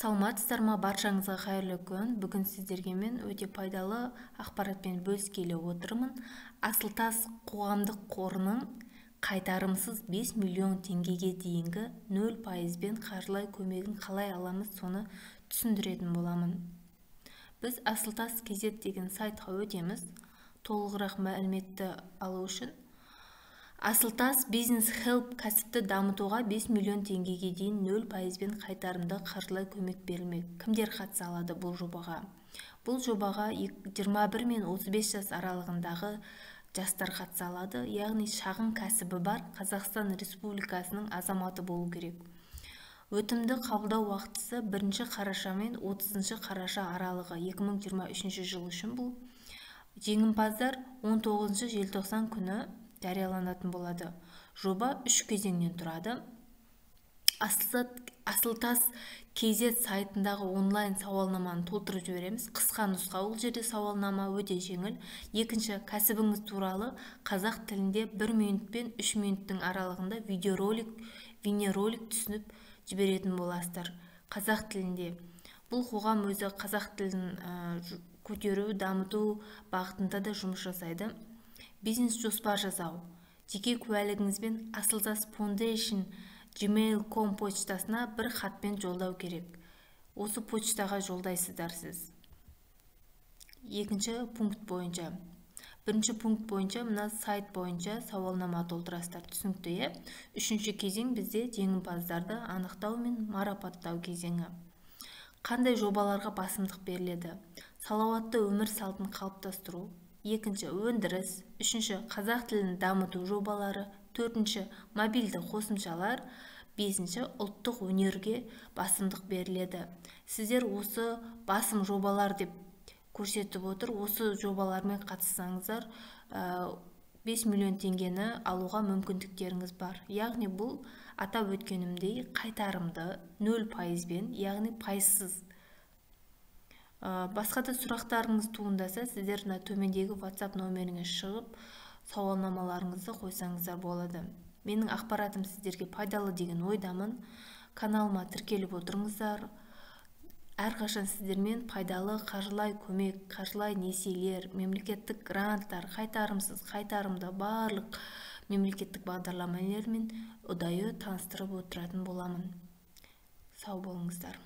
Саламатсыздар ма, баршаңызға қайырлы күн. Бүгін сіздерге мен өте пайдалы ақпаратпен бөліскелі отырмын. Асылтас қоғамдық қорының қайтарымсыз 5 миллион теңгеге дейінгі 0%бен қаржылай көмегін қалай аламыз, соны түсіндіретін боламын. Біз Асылтас KZ деген сайтқа өтеміз. Толығырақ мәліметті алу үшін Асылтас бизнес хелп кәсіпті дамытуға 5 миллион теңгеге дейін 0%бен қайтарымды қаржылай көмек берілмек. Кімдер қатыса алады бұл жобаға? Бұл жобаға 21 мен 35 жас аралығындағы жастар қатыса алады, яғни шағын кәсібі бар Қазақстан Республикасының азаматы болу керек. Өтімді қабылдау уақытысы 1 қараша мен 30 қараша аралығы 2023 жыл үшін бұл. Жеңімпаздар 19 желтоқсан күні жарияланатын болады. Жоба 3 кезеңнен тұрады. Асылтас KZ сайтындағы онлайн сауалнаманы толтырып жібереміз. Қысқа нұсқа, ол жерде сауалнама өте жеңіл. Екінші, кәсібіңіз туралы қазақ тілінде 1 минут пен 3 минуттың аралығында бейнеролик түсініп жіберетін боласыздар. Қазақ тілінде. Бұл қоғам өзі қазақ тілін көтеру, дамыту бағытында да жұмыс жасайды. Бизнес жоспар жасау. Жеке куәлігіңізбен Асылтас Foundation gmail.com почтасына бір хатпен жолдау керек. Осы почтаға жолдайсыздар сіз. Екінші пункт бойынша. Бірінші пункт бойынша мына сайт бойынша сауалнама толтырасыздар. Түсінікті, Үшінші кезең бізде жеңімпаздарды анықтау мен марапаттау кезеңі. Қандай жобаларға басымдық беріледі? Салауатты өмір салтын қалыптастыру. Екінші, өндіріс. Үшінші, қазақ тілін дамыту жобалары. Төртінші, мобильді қосымшалар. Бесінші, ұлттық өнерге басымдық беріледі. Сіздер осы басым жобалар деп көрсетіп отыр. Осы жобалармен қатыссаңыздар 5 миллион теңгені алуға мүмкіндіктеріңіз бар. Яғни бұл атап өткенімдей қайтарымды 0%бен, яғни пайызсыз. Басқа да сұрақтарыңыз туындаса, сіздер төмендегі WhatsApp номеріңе шығып, сауалнамаларыңызды қойсаңыздар болады. Менің ақпаратым сіздерге пайдалы деген ойдамын. Каналыма тіркеліп отырыңыздар. Әрқашан сіздермен пайдалы қаржылай көмек, қаржылай несиелер, мемлекеттік гранттар, қайтарымсыз, қайтарымды барлық мемлекеттік бағдарламалармен ұдайы таныстырып отыратын боламын. Сау болыңыздар.